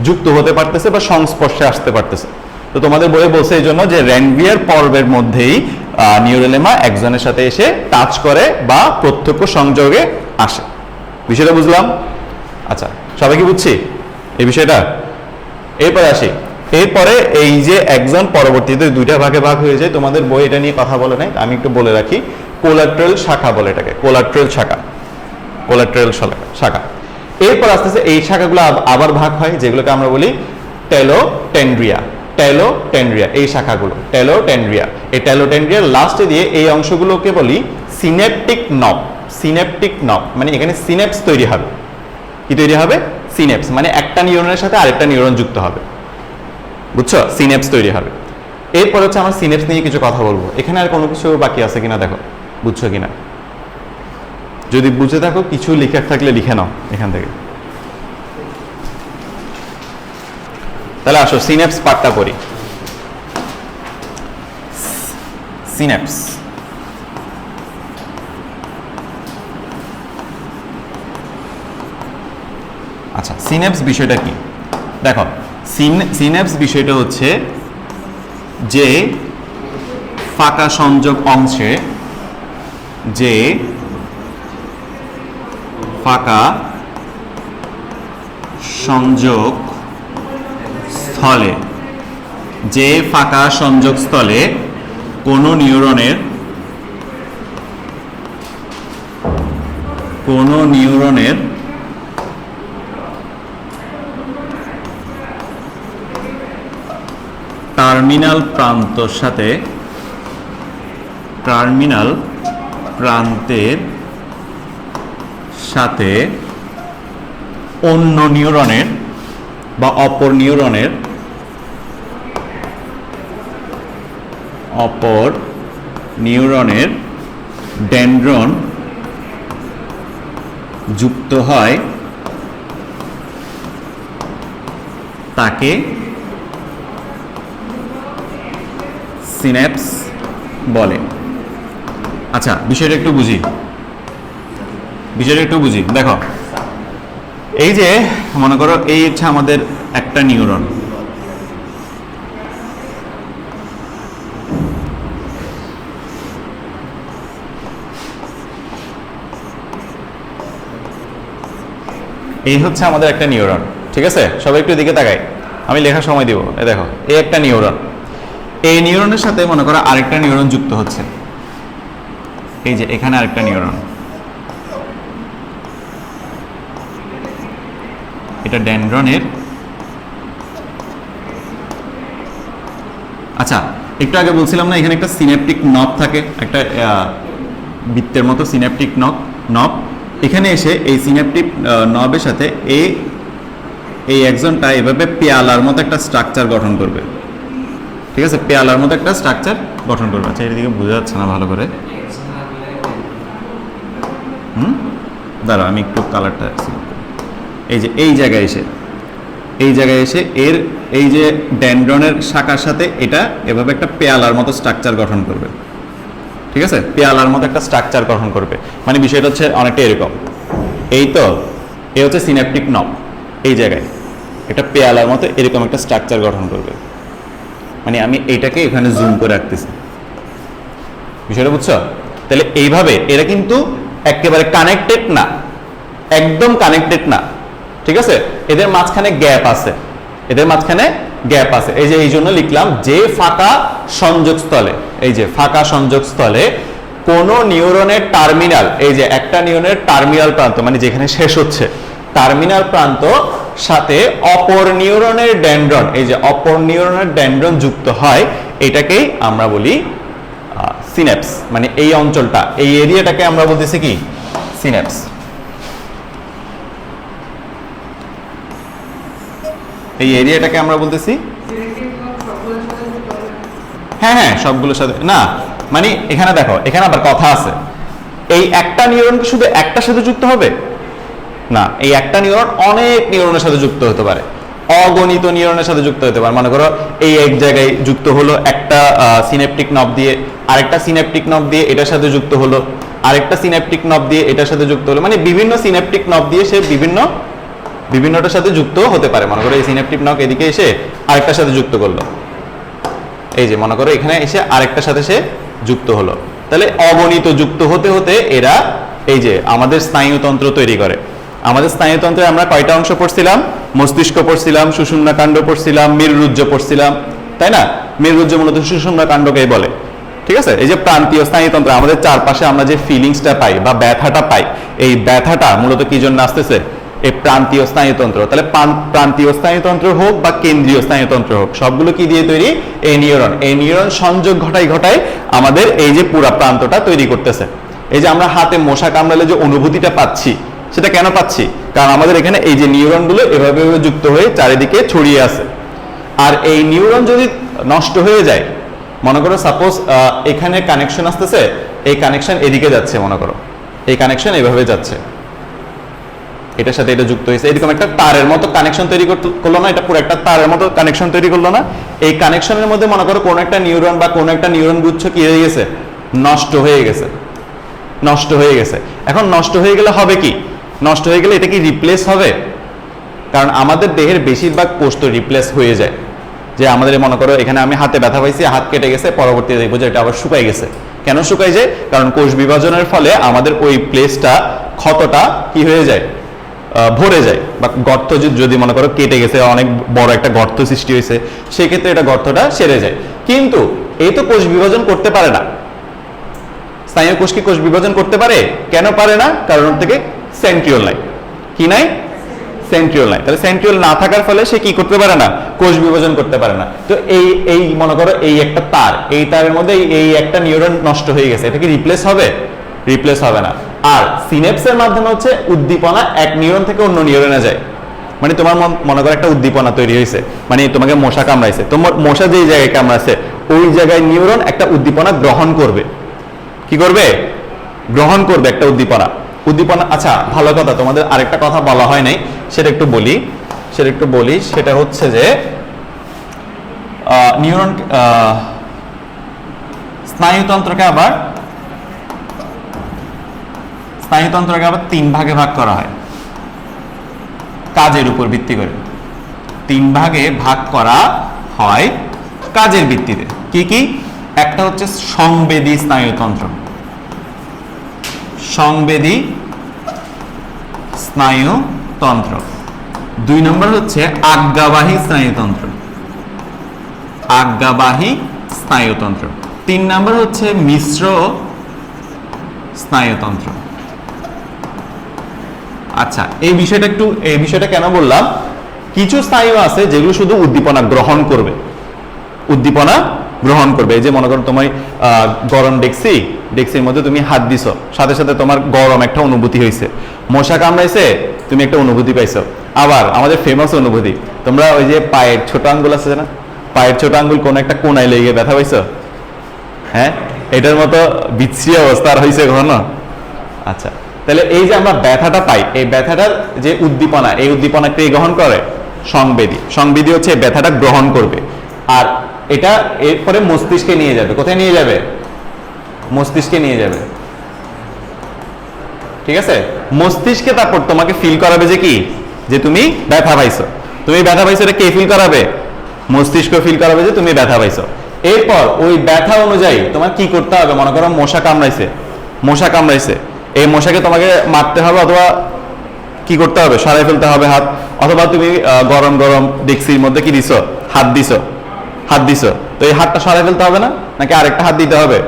যুক্ত হতে পারতেছে বা সংস্পর্শে আসতে পারতেছে। তো তোমাদের বইয়ে বলছে এই জন্য যে রেনভিয়ার পর্বের মধ্যেই নিউরোলেমা একজনের সাথে এসে টাচ করে বা প্রত্যক্ষ সংযোগে আসে। বিষয়টা বুঝলাম? আচ্ছা, সবাই কি বুঝছি এই বিষয়টা? এরপরে আসি, এরপরে এই যে একজন পরবর্তীতে দুইটা ভাগে ভাগ হয়ে যায়, তোমাদের বই এটা নিয়ে কথা বলে নাই, আমি একটু বলে রাখি। কোলাট্রাল শাখা বলে এটাকে, কোলাট্রাল শাখা। এরপর আস্তে আস্তে এই শাখাগুলো আবার ভাগ হয়, যেগুলোকে আমরা বলি টেলোটেন্ড্রিয়া। এই শাখাগুলো টেলোটেন্ড্রিয়া। এই টেলোটেন্ড্রিয়ার লাস্টে দিয়ে এই অংশগুলোকে বলি সিনেপটিক নব। মানে এখানে সিনেপস তৈরি হবে। কি তৈরি হবে? সিনেপস, মানে একটা নিউরনের সাথে আরেকটা নিউরন যুক্ত হবে, বুঝছো? সিনেপস তৈরি হবে। এরপর হচ্ছে আমরা সিনেপস নিয়ে কিছু কথা বলবো। এখানে আর কোনো কিছু বাকি আছে কিনা দেখো, বুঝছো কিনা? যদি বুঝে থাকো, কিছু লিখে থাকলে লিখে নাও এখান থেকে। তাহলে আসো সিনেপস পার্টটা করি। সিনেপস, আচ্ছা সিনেপস বিষয়টা কি? দেখো সিনেপস বিষয়টা হচ্ছে যে ফাঁকা সংযোগ অংশে, যে ফাঁকা সংযোগ স্থলে, কোনো নিউরনের টার্মিনাল প্রান্তের সাথে অন্য নিউরনের বা অপর নিউরনের ডেনড্রন যুক্ত হয়, তাকে সিনেপস বলে। আচ্ছা বিষয়টা একটু বুঝি। দেখো এই যে মনে করো এই হচ্ছে আমাদের একটা নিউরন, এই হচ্ছে আমাদের একটা নিউরন, ঠিক আছে? সবাই একটু দিকে তাকায়, আমি লেখার সময় দিব। এই দেখো এই একটা নিউরন, এই নিউরনের সাথে মনে করো আরেকটা নিউরন যুক্ত হচ্ছে। এই যে এখানে আরেকটা নিউরন, এটা ডেনড্রনের। আচ্ছা একটু আগে বলছিলাম না এখানে একটা সিনেপটিক নব থাকে, একটা বৃত্তের মতো সিনেপটিক নব। এখানে এসে এই সিনেপটিক নবের সাথে এই একজনটা এভাবে পেয়ালার মতো একটা স্ট্রাকচার গঠন করবে, ঠিক আছে? পেয়ালার মতো একটা স্ট্রাকচার গঠন করবে। আচ্ছা এদিকে বোঝা যাচ্ছে না ভালো করে, দাঁড়াও আমি একটু কালারটা। এই জায়গায় এসে এর এই যে ডেনড্রনের শাখার সাথে এটা এভাবে একটা পেয়ালার মতো স্ট্রাকচার গঠন করবে, ঠিক আছে, পেয়ালার মতো একটা স্ট্রাকচার গঠন করবে। মানে বিষয়টা হচ্ছে অনেকটা এরকম, এই তো এই হচ্ছে সিন্যাপটিক নব, এই জায়গায় এটা পেয়ালার মতো এরকম একটা স্ট্রাকচার গঠন করবে। মানে আমি এইটাকে এখানে জুম করে রাখতেছি, বিষয়টা বুঝছো? তাহলে এইভাবে এরা কিন্তু একেবারে কানেক্টেড না, একদম কানেক্টেড না, ঠিক আছে? এদের মাঝখানে গ্যাপ আছে, এদের মাঝখানে গ্যাপ আছে। এই যে এই জন্য লিখলাম যে ফাঁকা সংযোগস্থলে, এই যে ফাঁকা সংযোগস্থলে কোন নিউরনের টার্মিনাল, এই যে একটা নিউরনের টার্মিনাল প্রান্ত মানে যেখানে শেষ হচ্ছে টার্মিনাল প্রান্ত সাথে অপর নিউরনের ডেনড্রন, এই যে অপর নিউরনের ডেনড্রন যুক্ত হয়, এটাকেই আমরা বলি সিন্যাপস। মানে এই অঞ্চলটা, এই এরিয়াটাকে আমরা বলতেছি কি সিন্যাপস। এই এরিয়াটাকে আমরা বলতেছি, হ্যাঁ হ্যাঁ সবগুলোর সাথে না, মানে এখানে দেখো এখানে আবার কথা আছে, এই একটা নিউরন কি শুধু একটার সাথে যুক্ত হবে না, এই একটা নিউরন অনেক নিউরনের সাথে যুক্ত হতে পারে, অগণিত নিউরনের সাথে যুক্ত হতে পারে। মনে করো এই এক জায়গায় যুক্ত হলো একটা সিন্যাপটিক নব দিয়ে, আরেকটা সিন্যাপটিক নব দিয়ে এটার সাথে যুক্ত হলো, আরেকটা সিন্যাপটিক নব দিয়ে এটার সাথে যুক্ত হলো, মানে বিভিন্ন সিন্যাপটিক নব দিয়ে সে বিভিন্নটার সাথে যুক্ত হতে পারে। মনে করো এই সিন্যাপটিক নব এদিকে এসে আরেকটার সাথে যুক্ত করলো, এই যে মনে করো এখানে এসে আরেকটার সাথে সে যুক্ত হলো, তাহলে অগণিত যুক্ত হতে হতে এরা এই যে আমাদের স্নায়ুতন্ত্র তৈরি করে। আমাদের স্নায়ুতন্ত্রে আমরা কয়টা অংশ পড়ছিলাম? মস্তিষ্ক পড়ছিলাম, সুষুম্নাকাণ্ড পড়ছিলাম, মেরুরজ্জ পড়ছিলাম, তাই না? মেরুরজ্জ মূলত সুষুম্নাকাণ্ডকেই বলে, ঠিক আছে? এই যে প্রান্তীয় স্নায়ুতন্ত্র, আমাদের চারপাশে আমরা যে ফিলিংসটা পাই বা ব্যথাটা পাই, এই ব্যথাটা মূলত কি জন্য আসতেছে? এই প্রান্তীয় স্নায়ুতন্ত্র। তাহলে প্রান্তীয় স্নায়ুতন্ত্র হোক বা কেন্দ্রীয় স্নায়ুতন্ত্র হোক, সবগুলো কি দিয়ে তৈরি? এই নিউরন। এই নিউরন সংযোগ ঘটায় আমাদের এই যে পুরা প্রান্তটা তৈরি করতেছে। এই যে আমরা হাতে মশা কামড়ালে যে অনুভূতিটা পাচ্ছি, সেটা কেন পাচ্ছি? কারণ আমাদের এখানে এই যে নিউরনগুলো এভাবে যুক্ত হয়ে চারিদিকে ছড়িয়ে আছে। আর এই নিউরন যদি নষ্ট হয়ে যায়, মনে করো সাপোজ এখানে কানেকশন আসতেছে, এই কানেকশন এদিকে যাচ্ছে, মনে করো এই কানেকশন এইভাবে যাচ্ছে, এটার সাথে এটা যুক্ত হয়েছে, এরকম একটা তারের মতো কানেকশন তৈরি করলো না? এটা পুরো একটা তারের মতো কানেকশন তৈরি করলো না? এই কানেকশনের মধ্যে মনে করো কোনো একটা নিউরন বা কোনো একটা নিউরন গুচ্ছ কি হয়ে গেছে? নষ্ট হয়ে গেছে, নষ্ট হয়ে গেছে। এখন নষ্ট হয়ে গেলে হবে কি? নষ্ট হয়ে গেলে এটা কি রিপ্লেস হবে? কারণ আমাদের দেহের বেশিরভাগ কোষ তো রিপ্লেস হয়ে যায়। যে আমাদের মনে করো এখানে আমি হাতে ব্যথা পাইছি, হাত কেটে গেছে, পরবর্তীতে দেখবো যে এটা আবার শুকাই গেছে। কেন শুকাই যায়? কারণ কোষ বিভাজনের ফলে আমাদের ওই প্লেসটা, ক্ষতটা কি হয়ে যায়? ভরে যায়, বা গর্ত যদি মনে করো কেটে গেছে, অনেক বড় একটা গর্ত সৃষ্টি হয়েছে, সেই ক্ষেত্রে এটা গর্তটা সেরে যায়। কিন্তু এই তো কোষ বিভাজন করতে পারে না। স্নায়ু কোষ কি কোষ বিভাজন করতে পারে? কেন পারে না? কারণ থেকে সেন্ট্রিওল নাই। কি নাই? সেন্ট্রিওল নাই। তাহলে সেন্ট্রিওল না থাকার ফলে সে কি করতে পারে না? কোষ বিভাজন করতে পারে না। তো এই মনে করো এই একটা তার, এই তারের মধ্যে এই একটা নিউরন নষ্ট হয়ে গেছে, এটা কি রিপ্লেস হবে? রিপ্লেস হবে না। আর সিনেপসের মাধ্যমে হচ্ছে উদ্দীপনা এক নিউরন থেকে অন্য নিউরনে যায়। মানে তোমার মনে করো একটা উদ্দীপনা তৈরি হয়েছে, মানে তোমাকে মশা কামড়াইছে, তোমার মশা যেই জায়গায় কামড়াচ্ছে ওই জায়গায় নিউরন একটা উদ্দীপনা গ্রহণ করবে। কি করবে? গ্রহণ করবে একটা উদ্দীপনা। আচ্ছা ভালো কথা, তোমাদের আরেকটা কথা বলা হয় নাই, সেটা একটু বলি। সেটা হচ্ছে যে নিউরন স্নায়ুতন্ত্রকে আবার তিন ভাগে ভাগ করা হয় কাজের উপর ভিত্তি করে। তিন ভাগে ভাগ করা হয় কাজের ভিত্তিতে। কি কি? একটা হচ্ছে সংবেদী স্নায়ুতন্ত্র, সংবেদী স্নায়ুতন্ত্র। 2 নম্বর হচ্ছে আজ্ঞাবাহী স্নায়ুতন্ত্র, আজ্ঞাবাহী স্নায়ুতন্ত্র। 3 নম্বর হচ্ছে মিশ্র স্নায়ুতন্ত্র। আচ্ছা এই বিষয়টা কেন বললাম? কিছু স্নায়ু আছে যেগুলো শুধু উদ্দীপনা গ্রহণ করবে, এই যে মনে করো তোমার গরম ডেক্সির মধ্যে তুমি হাত দিছো, সাথে সাথে তোমার গরম একটা অনুভূতি হয়েছে। মশা কামড়াইছে, তুমি একটা অনুভূতি পাইছো। আবার আমাদের ফেমাস অনুভূতি, তোমরা ওই যে পায়ের ছোট আঙ্গুল আছে না, পায়ের ছোট আঙ্গুল কোন একটা কোনায় লেগে ব্যথা পাইছো? হ্যাঁ, এটার মতো বিচ্ছিরি অবস্থা আর হয়েছে কখনো? আচ্ছা, তাহলে এই যে আমরা ব্যথাটা পাই, এই ব্যথাটার যে উদ্দীপনা, এই উদ্দীপনাকে গ্রহণ করে সংবেদী হচ্ছে ব্যথাটা গ্রহণ করবে, আর এটা এরপরে মস্তিষ্কে নিয়ে যাবে। কোথায় নিয়ে যাবে? মস্তিষ্কে নিয়ে যাবে, ঠিক আছে? মস্তিষ্কে তারপর তোমাকে ফিল করাবে যে কি, যে তুমি ব্যথা পাইছো। তুমি ব্যথা পাইছো, এটা কে ফিল করাবে? মস্তিষ্ক ফিল করাবে যে তুমি ব্যথা পাইছো। এরপর ওই ব্যথা অনুযায়ী তোমার কি করতে হবে? মনে করো মশা কামড়াইছে, মশা কামড়াইছে, এই মশাকে তোমাকে মারতে হবে অথবা কি করতে হবে? সরাই ফেলতে হবে হাত, অথবা তুমি গরম গরম ডেক্সির মধ্যে কি দিছো? হাত দিছো, হাত দিছো, তো এই হাতটা সরাই ফেলতে হবে না, নাকি আরেকটা হাত দিতে হবে?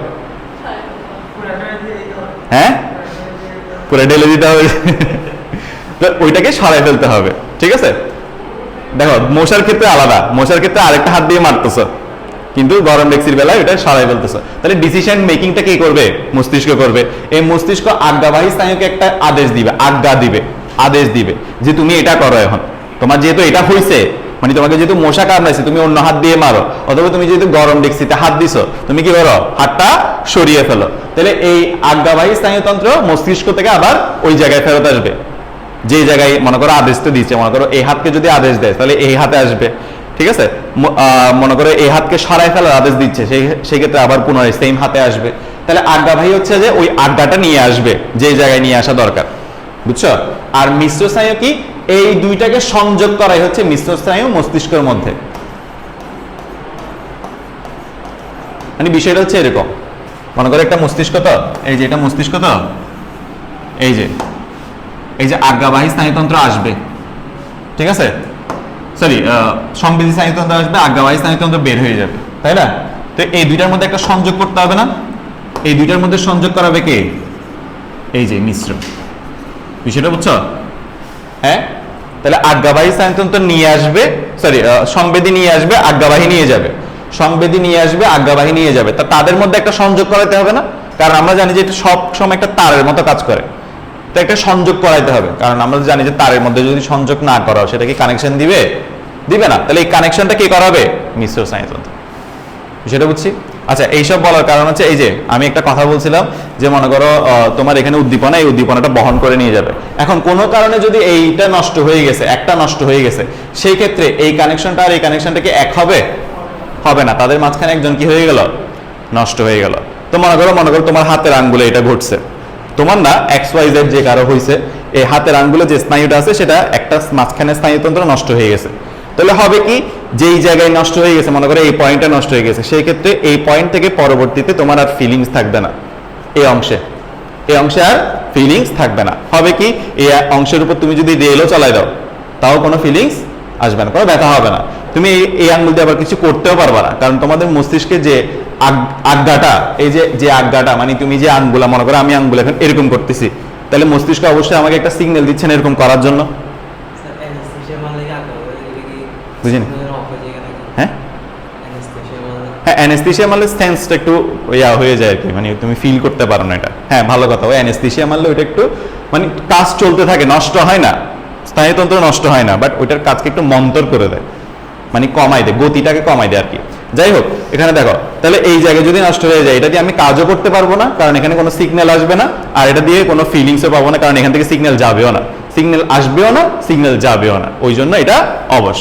হ্যাঁ, পুরো ঢেলে দিতে হবে। তো ওইটাকে সরাই ফেলতে হবে, ঠিক আছে? দেখো মশার ক্ষেত্রে আলাদা, মশার ক্ষেত্রে আরেকটা হাত দিয়ে মারতেছো, কিন্তু গরম ডেক্সির বেলায় ওটা সরাই ফেলতেছো। তাহলে ডিসিশন মেকিংটা কি করবে? মস্তিষ্ক করবে। এই মস্তিষ্ক আজ্ঞাবাহী স্নায়ুকে একটা আদেশ দিবে, আজ্ঞা দিবে, আদেশ দিবে যে তুমি এটা করো। এখন তোমার যেহেতু এটা হয়েছে, মানে তোমাকে যেহেতু মশা কামড়াইছে, তুমি অন্য হাত দিয়ে মারো, অথবা তুমি যেহেতু গরম ডেক্সিতে হাত দিছো, তুমি কি করো? হাতটা সরিয়ে ফেলো। তাহলে এই আজ্ঞাবাহী স্নায়ুতন্ত্র মস্তিষ্ক থেকে আবার ওই জায়গায় ফেরত আসবে, যে জায়গায় মনে করো আদেশটা দিচ্ছে। মনে করো এই হাতকে যদি আদেশ দেয়, তাহলে এই হাতে আসবে, ঠিক আছে? মনে করো এই হাতকে সরাই ফেলার আদেশ দিচ্ছে, সেই ক্ষেত্রে আবার পুনরায় সেম হাতে আসবে। তাহলে আজ্ঞাবাহী হচ্ছে যে ওই আজ্ঞাটা নিয়ে আসবে যে জায়গায় নিয়ে আসা দরকার, বুঝছো? আর মিশ্র স্নায়ু কি? এই দুইটাকে সংযোগ করাই হচ্ছে মিশ্র স্নায়ু মস্তিষ্কের মধ্যে। মানে বিষয়টা হচ্ছে এরকম, মনে করো একটা মস্তিষ্ক, তো এই যে এটা মস্তিষ্ক, তো এই যে আজ্ঞাবাহী স্নায়ুতন্ত্র আসবে, ঠিক আছে? সরি, সংবেদী স্নায়ুতন্ত্র আসবে, আজ্ঞাবাহী স্নায়ুতন্ত্র বের হয়ে যাবে, তাই না? তো এই দুইটার মধ্যে একটা সংযোগ করতে হবে না? এই দুইটার মধ্যে সংযোগ করাবে কে? এই যে মিশ্র। বিষয়টা বুঝছো? হ্যাঁ, তাহলে আজ্ঞাবাহী স্নায়ুতন্ত্র নিয়ে আসবে, সরি সংবেদী নিয়ে আসবে, আজ্ঞাবাহী নিয়ে যাবে, সংবেদী নিয়ে আসবে, আজ্ঞাবাহী নিয়ে যাবে। তা তাদের মধ্যে একটা সংযোগ করাতে হবে না? কারণ আমরা জানি যে এটা সব সময় একটা তারের মতো কাজ করে, তো একটা সংযোগ করাইতে হবে। কারণ আমরা জানি যে তারের মধ্যে যদি সংযোগ না করা হয়, সেটা কি কানেকশন দিবে? দিবে না। তাহলে এই কানেকশনটা কে করাবে? মিশ্র স্নায়ুতন্ত্র। সেটা বুঝছি। আচ্ছা, এইসব বলার কারণ হচ্ছে এই যে আমি একটা কথা বলছিলাম যে মনে করো তোমার এখানে উদ্দীপনা, এই উদ্দীপনাটা বহন করে নিয়ে যাবে। এখন কোনো কারণে যদি এইটা নষ্ট হয়ে গেছে, একটা নষ্ট হয়ে গেছে, সেই ক্ষেত্রে এই কানেকশনটা আর এই কানেকশনটা কি এক হবে? হবে না। তাদের মাঝখানে একজন কি হয়ে গেল? নষ্ট হয়ে গেল। তো মনে করো তোমার হাতের আঙ্গুলে এটা ঘটছে, তোমার না, XYZ যে কারো হয়েছে, এই হাতের আঙ্গুলে যে স্নায়ুটা আছে সেটা একটা মাঝখানে স্নায়ুতন্ত্র নষ্ট হয়ে গেছে। তাহলে হবে কি, যেই জায়গায় নষ্ট হয়ে গেছে, মনে করো এই পয়েন্টটা নষ্ট হয়ে গেছে, সেই ক্ষেত্রে এই পয়েন্ট থেকে পরবর্তীতে তোমার আর ফিলিংস থাকবে না। এই অংশে আর ফিলিংস থাকবে না। হবে কি, এই অংশের উপর তুমি যদি রেলও চালাই দাও, তাও কোনো ফিলিংস আসবে না, কোনো ব্যথা হবে না। তুমি এই আঙ্গুল দিয়ে আবার কিছু করতেও পারবে না, কারণ তোমাদের মস্তিষ্কে যে আজ্ঞাটা, এই যে আজ্ঞাটা, মানে তুমি যে আঙ্গুলা, মনে করো আমি আঙ্গুল এখন এরকম করতেছি, তাহলে মস্তিষ্ক অবশ্যই আমাকে একটা সিগন্যাল দিচ্ছে না এরকম করার জন্য। বুঝিনি? হ্যাঁ, হ্যাঁ, অ্যানেস্থেশিয়া মারলে সেন্সটা একটু হয়ে যায় আর কি, মানে তুমি ফিল করতে পারো না এটা। হ্যাঁ, ভালো কথা। ওই অ্যানেস্থেশিয়া মারলে ওইটা একটু মানে কাজ চলতে থাকে, নষ্ট হয় না, স্নায়ুতন্ত্র নষ্ট হয় না, বাট ওইটার কাজকে একটু মন্তর করে দেয়, মানে কমাই দেয়, গতিটাকে কমাই দেয় আর কি। যাই হোক, এখানে দেখো, তাহলে এই জায়গায় যদি নষ্ট হয়ে যায়, এটা দিয়ে আমি কাজও করতে পারবো না, কারণ এখানে কোনো সিগন্যাল আসবে না, আর এটা দিয়ে কোনো ফিলিংসও পাবো না, কারণ এখান থেকে সিগন্যাল যাবেও না, সিগন্যাল আসবেও না, সিগন্যাল যাবেও না। ওই জন্য এটা অবশ,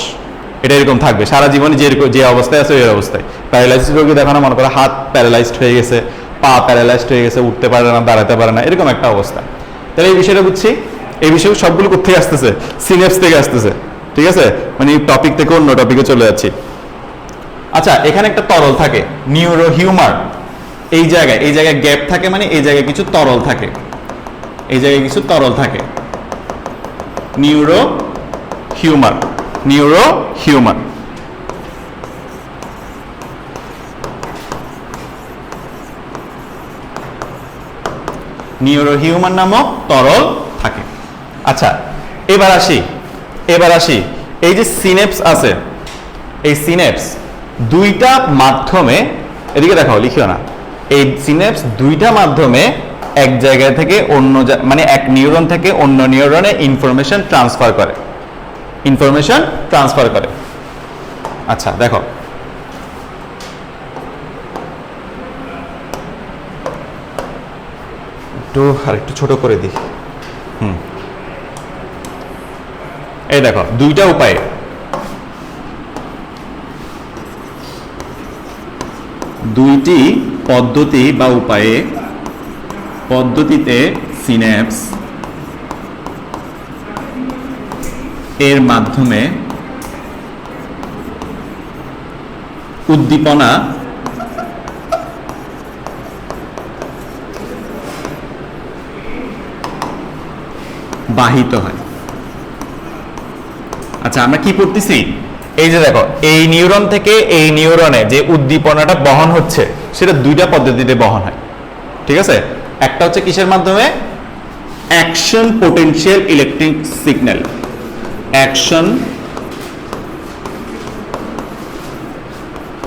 এটা এরকম থাকবে সারা জীবনে, যে অবস্থায় আছে ওই অবস্থায়। প্যারালাইসিস রোগী দেখো না, মনে করো হাত প্যারালাইজড হয়ে গেছে, পা প্যারালাইজড হয়ে গেছে, উঠতে পারে না, দাঁড়াতে পারে না, এরকম একটা অবস্থা। তাহলে এই বিষয়টা বুঝছি। এই বিষয় সবগুলো কোথেকে আসতেছে? সিনেপস থেকে আসতেছে, ঠিক আছে? মানে টপিক থেকে অন্য টপিকে চলে যাচ্ছি। আচ্ছা, এখানে একটা তরল থাকে, নিউরো হিউমার। এই জায়গায় গ্যাপ থাকে, মানে এই জায়গায় কিছু তরল থাকে, এই জায়গায় কিছু তরল থাকে, neuro humour. Neuro humour neuro humour নামক তরল থাকে। আচ্ছা, এবার আসি এই যে সিনেপস আছে, এই সিনেপস দুইটা মাধ্যমে, এদিকে দেখাও, লিখিও না, এই সিনেপস দুইটা মাধ্যমে এক জায়গা থেকে অন্য, মানে এক নিউরন থেকে অন্য নিউরনে ইনফরমেশন ট্রান্সফার করে। আচ্ছা দেখো, আরেকটু ছোট করে দিই। এই দেখো, দুইটা উপায়ে দুইটি পদ্ধতি বা উপায়ে পদ্ধতিতে সিন্যাপস এর মাধ্যমে উদ্দীপনা বাহিত হয়। আচ্ছা, আমরা কি করতেছি? এই যে দেখো, এই নিউরন থেকে এই নিউরনে যে উদ্দীপনাটা বহন হচ্ছে সেটা দুইটা পদ্ধতিতে বহন হয়। ঠিক আছে, একটা হচ্ছে কিসের মাধ্যমে? Action potential electric signal. Action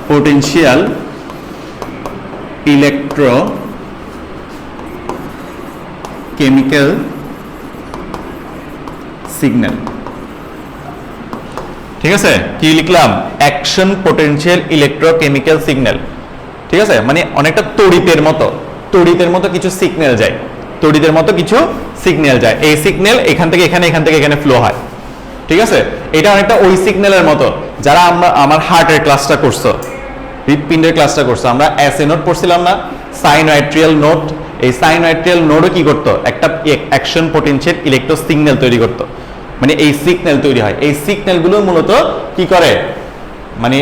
potential electrochemical signal. ঠিক আছে, কি লিখলাম? Action potential electrochemical signal. ঠিক আছে, মানে অনেকটা তড়িতের মতো কিছু সিগন্যাল যায়, তড়িতের মতো কিছু সিগন্যাল যায়। এই সিগন্যাল এখান থেকে এখানে, এখান থেকে এখানে ফ্লো হয়। ঠিক আছে, এটা অনেকটা ওই সিগন্যালের মতো। যারা আমার হার্টের ক্লাসটা করছো, হৃৎপিণ্ডের ক্লাসটা করছো, আমরা এসএ নোট পড়ছিলাম না, সাইনোয়াট্রিয়াল নোট। এই সাইনোয়াট্রিয়াল নোডও কি করতো? একটা অ্যাকশন পোটেনশিয়াল ইলেকট্রো সিগন্যাল তৈরি করতো। মানে এই সিগন্যাল তৈরি হয়, এই সিগন্যালগুলো মূলত কি করে? মানে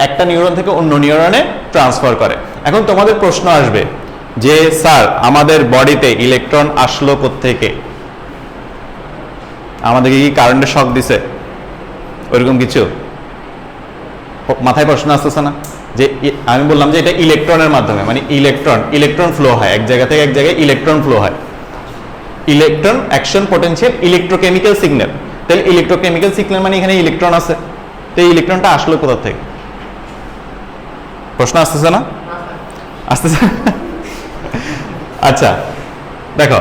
একটা নিউরন থেকে অন্য নিউরনে ট্রান্সফার করে। এখন তোমাদের প্রশ্ন আসবে যে স্যার, আমাদের বডিতে ইলেকট্রন আসলো কোত্থেকে? আমাদেরকে কি কারেন্টের শক দিছে? ওইরকম কিছু মাথায় প্রশ্ন আসতেছে না? যে আমি বললাম যে এটা ইলেকট্রনের মাধ্যমে, মানে ইলেকট্রন ফ্লো হয়, এক জায়গা থেকে এক জায়গায় ইলেকট্রন ফ্লো হয়। Electron action potential electrochemical signal. তাহলে ইলেকট্রোকেমিক্যাল সিগন্যাল মানে এখানে ইলেকট্রন আছে, তো এই ইলেকট্রনটা আসলো কোথা থেকে? প্রশ্ন আসতেছে না? আসতেছে? আচ্ছা দেখো,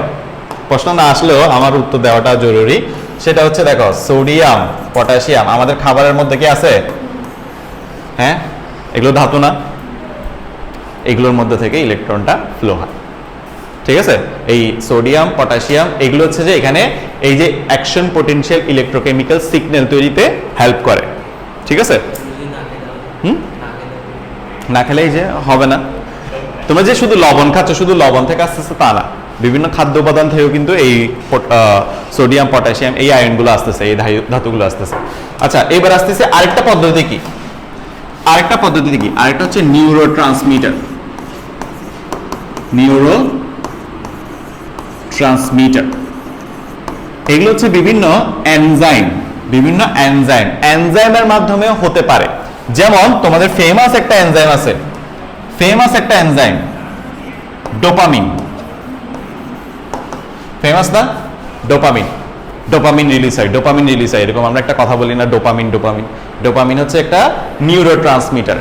প্রশ্ন না আসলেও আমার উত্তর দেওয়াটা জরুরি। সেটা হচ্ছে, দেখো, সোডিয়াম পটাশিয়াম আমাদের খাবারের মধ্যে কি আছে? হ্যাঁ, এগুলো ধাতু না? এগুলোর মধ্যে থেকে ইলেকট্রনটা ফ্লো হয়। ঠিক আছে, এই সোডিয়াম পটাশিয়াম এগুলো হচ্ছে যে এখানে এই যে অ্যাকশন পোটেনশিয়াল ইলেকট্রোকেমিক্যাল সিগন্যাল তৈরিতে হেল্প করে। ঠিক আছে, না খেলে এই যে হবে না। তোমরা যে শুধু লবণ খাচ্ছ, শুধু লবণ থেকে আসতেছে তা না, বিভিন্ন খাদ্য উপাদান থেকেও কিন্তু এই সোডিয়াম পটাশিয়াম এই আয়নগুলো আসতেছে, এই ধাতুগুলো আসতেছে। আচ্ছা, এবার আসতেছে আরেকটা পদ্ধতি কি? আরেকটা হচ্ছে নিউরো ট্রান্সমিটার। এগুলো হচ্ছে বিভিন্ন এনজাইমের মাধ্যমে হতে পারে। যেমন তোমাদের ফেমাস একটা এনজাইম ডোপামিন। ফেমাস না? ডোপামিন রিলিজ হয়। এরকম আমরা একটা কথা বলি না, ডোপামিন হচ্ছে একটা নিউরো ট্রান্সমিটার।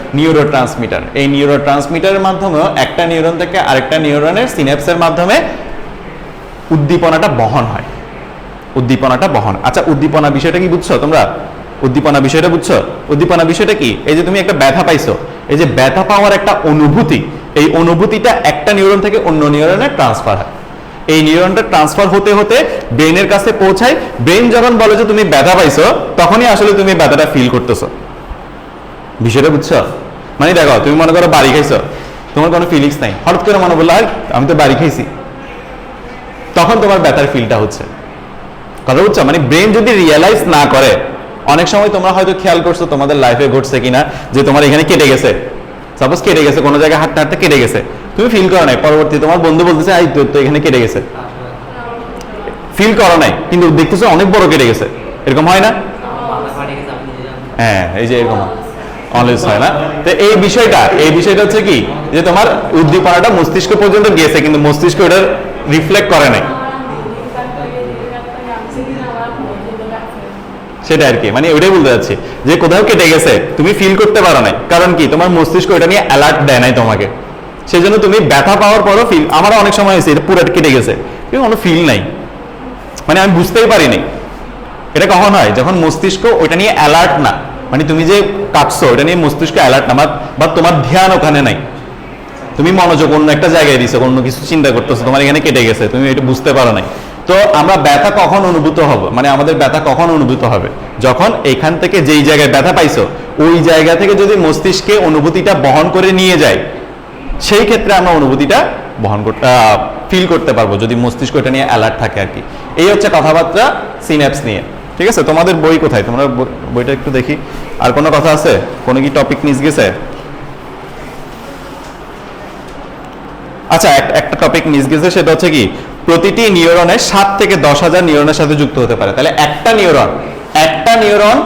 এই নিউরো ট্রান্সমিটারের মাধ্যমে একটা নিউরন থেকে আরেকটা নিউরনের সিন্যাপসের মাধ্যমে উদ্দীপনাটা বহন হয়। আচ্ছা, উদ্দীপনা বিষয়টা কি বুঝছো তোমরা? উদ্দীপনা বিষয়টা কি? এই যে তুমি একটা ব্যথা পাইছো, এই যে ব্যথা পাওয়ার একটা অনুভূতি, এই অনুভূতিটা একটা নিউরন থেকে অন্য নিউরনে ট্রান্সফার হয়। এই নিউরনটা ট্রান্সফার হতে হতে ব্রেনের কাছে পৌঁছায়। ব্রেন যখন বলে যে তুমি ব্যথা পাইছো, তখনই আসলে তুমি ব্যথাটা ফিল করতেছো। বিষয়টা বুঝছো? মানে দেখো, তুমি মনে করো বাড়ি খাইছো, তোমার কোনো ফিলিংস নাই, হঠাৎ করে মনে বললো আমি তো বাড়ি খাইছি, তখন তোমার ব্যথার ফিলটা হচ্ছে। কথা বুঝছো? মানে ব্রেন যদি রিয়েলাইজ না করে, অনেক সময় তোমরা হয়তো খেয়াল করছো তোমাদের লাইফে ঘটছে কিনা, যে তোমার এখানে কেটে গেছে, সাপোজ কেটে গেছে, কোনো জায়গায় হাঁটতে হাঁটতে কেটে গেছে, তুমি ফিল করো নাই, পরবর্তী তোমার বন্ধু বলতেছে তো এখানে কেটে গেছে, ফিল করো নাই, কিন্তু দেখতেছো অনেক বড় কেটে গেছে। এরকম হয় না? হ্যাঁ, এই যে এরকম অলওয়েজ হয় না? তো এই বিষয়টা হচ্ছে কি, যে তোমার উদ্দীপনাটা মস্তিষ্ক পর্যন্ত গিয়েছে, কিন্তু মস্তিষ্ক ওটা রিফ্লেক্ট করে নাই, সেটা আর কি। মানে ওইটাই বলতে যাচ্ছি যে কোথাও কেটে গেছে, তুমি ফিল করতে পারো নাই, কারণ কি? তোমার মস্তিষ্ক এটা নিয়ে অ্যালার্ট দেয় নাই তোমাকে। সেই জন্য তুমি ব্যথা পাওয়ার পরও ফিল, আমারও অনেক সময় হয়েছে এটা পুরো কেটে গেছে কিন্তু কোনো ফিল নাই, মানে আমি বুঝতেই পারিনি। এটা কখন হয়? যখন মস্তিষ্ক ওইটা নিয়ে অ্যালার্ট না, মানে তুমি যে কাটছো ওইটা নিয়ে মস্তিষ্ক অ্যালার্ট না, বা তোমার ধ্যান ওখানে নাই, তুমি মনোযোগ অন্য একটা জায়গায় দিছো, অন্য কিছু চিন্তা করতেছো, তোমার এখানে কেটে গেছে, তুমি এটা বুঝতে পারো নাই। তো আমরা ব্যথা কখন অনুভূত হব, মানে আমাদের ব্যথা কখন অনুভূত হবে, যখন এখান থেকে যেই জায়গায় ব্যথা পাইছো ওই জায়গা থেকে যদি মস্তিষ্কে অনুভূতিটা বহন করে নিয়ে যায়, সেই ক্ষেত্রে আমরা অনুভূতিটা বহন করতে ফিল করতে পারবো, যদি মস্তিষ্ক এটা নিয়ে অ্যালার্ট থাকে আর কি। এই হচ্ছে কথাবার্তা সিন্যাপস নিয়ে। ঠিক আছে, তোমাদের বই কোথায়, তোমরা বইটা একটু দেখি। আর কোনো কথা আছে, কোনো কি টপিক মিস গেছে? আচ্ছা, একটা টপিক মিস গেছে, সেটা হচ্ছে কি প্রতিটি নিউরনে 7 থেকে 10,000 নিউরনের সাথে যুক্ত হতে পারে। তাহলে একটা নিউরন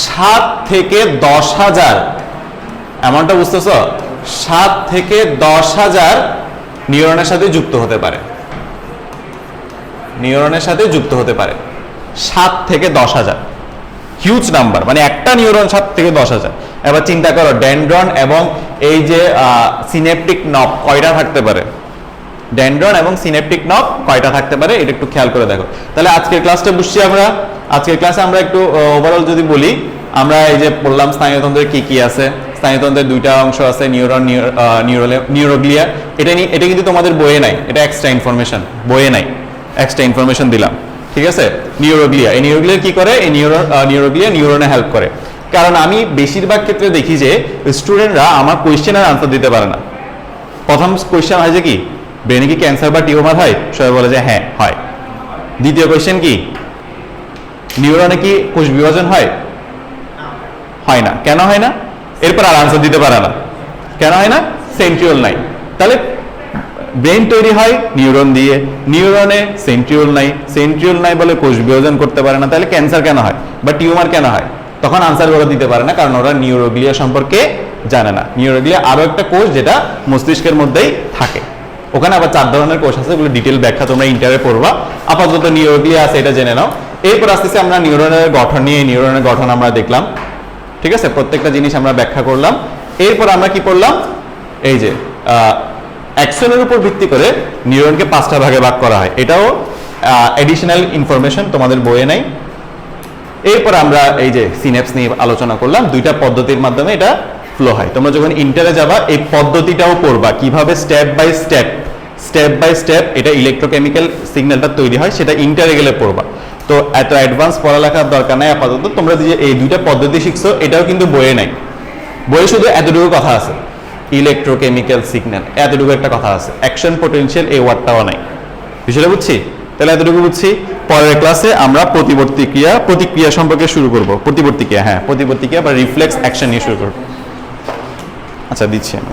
7 থেকে 10,000, এমনটা বুঝতেছো, 7 থেকে 10,000 নিউরনের সাথে যুক্ত হতে পারে, নিউরনের সাথে যুক্ত হতে পারে 7 থেকে 10,000, হিউজ নাম্বার, মানে একটা নিউরন 7 থেকে 10,000। এবার চিন্তা করো ডেনড্রন এবং এই যে সিনেপটিক নব কয়টা থাকতে পারে, ডেনড্রন এবং সিনেপটিক নব কয়টা থাকতে পারে, এটা একটু খেয়াল করে দেখো। তাহলে আজকের ক্লাসটা বুঝছি আমরা। আজকের ক্লাসে আমরা একটু ওভারঅল যদি বলি, আমরা এই যে পড়লাম স্নায়ুতন্ত্রের কি কি আছে। স্নায়ুতন্ত্রের দুইটা অংশ আছে, নিউরন, নিউরোগ্লিয়া। এটা কিন্তু তোমাদের বইয়ে নাই, এটা এক্সট্রা ইনফরমেশন, বইয়ে নাই, এক্সট্রা ইনফরমেশন দিলাম। ঠিক আছে, নিউরোগ্লিয়া, এই নিউরোগ্লিয়া কি করে, এই নিউরোগ্লিয়া নিউরনে হেল্প করে। কারণ আমি বেশিরভাগ ক্ষেত্রে দেখি যে স্টুডেন্টরা আমার কোয়েশ্চেনের আনসার দিতে পারে না। প্রথম কোয়েশ্চেন হয় যে কি, ব্রেনে কি ক্যান্সার বা টিউমার হয়, সবাই বলে যে হ্যাঁ হয়। দ্বিতীয় কোয়েশ্চেন কি, নিউরনে কি কোষ বিভাজন হয়, হয় না। কেন হয় না? এরপর আর আনসার দিতে পারে না, কেন হয় না, সেন্ট্রিওল নাই। তাহলে ব্রেন তৈরি হয় নিউরন দিয়ে, নিউরনে সেন্ট্রিওল নাই, সেন্ট্রিওল নাই বলে কোষ বিভাজন করতে পারে না। তাহলে ক্যান্সার কেন হয় বা টিউমার কেন হয়, তখন আনসার ওরা দিতে পারে না, কারণ ওরা নিউরোগ্লিয়া সম্পর্কে জানে না। নিউরোগ্লিয়া আরো একটা কোষ যেটা মস্তিষ্কের মধ্যেই থাকে, ওখানে আবার 4 ধরনের কোষ আছে, ওগুলো ডিটেল ব্যাখ্যা তোমরা ইন্টারে পড়বা। আপাতত নিউরোগ্লিয়া আছে, এটা জেনে নাও। এরপর আস্তে আস্তে আমরা নিউরনের গঠন নিয়ে, নিউরনের গঠন আমরা দেখলাম। ঠিক আছে, প্রত্যেকটা জিনিস আমরা ব্যাখ্যা করলাম। এরপর আমরা কি করলাম, এই যে অ্যাকশনের উপর ভিত্তি করে নিউরনকে 5টা ভাগে ভাগ করা হয়, এটাও এডিশনাল ইনফরমেশন, তোমাদের বইয়ে নাই। এরপর আমরা এই যে সিন্যাপস নিয়ে আলোচনা করলাম, 2টা পদ্ধতির মাধ্যমে এটা ফ্লো হয়। তোমরা যখন ইন্টারে যাবা এই পদ্ধতিটাও পড়বা, কিভাবে স্টেপ বাই স্টেপ এটা ইলেকট্রোকেমিক্যাল সিগন্যালটা তৈরি হয়, সেটা ইন্টারে গেলে পড়বা। তো এত অ্যাডভান্স পড়ালেখার দরকার নাই আপাতত। তোমরা যে এই 2টা পদ্ধতি শিখছো, এটাও কিন্তু বইয়ে নাই, বইয়ে শুধু এতটুকু কথা আছে, ইলেকট্রোকেমিক্যাল সিগন্যাল, এতটুকু একটা কথা আছে, অ্যাকশন পটেনশিয়াল এই ওয়ার্ডটাও নাই। বিষয়টা বুঝছি? তাহলে এতটুকু বুঝছি। পরের ক্লাসে আমরা প্রতিক্রিয়া সম্পর্কে শুরু করব। প্রতিক্রিয়া বা রিফ্লেক্স অ্যাকশন নিয়ে শুরু করব। আচ্ছা, দিচ্ছি আমি।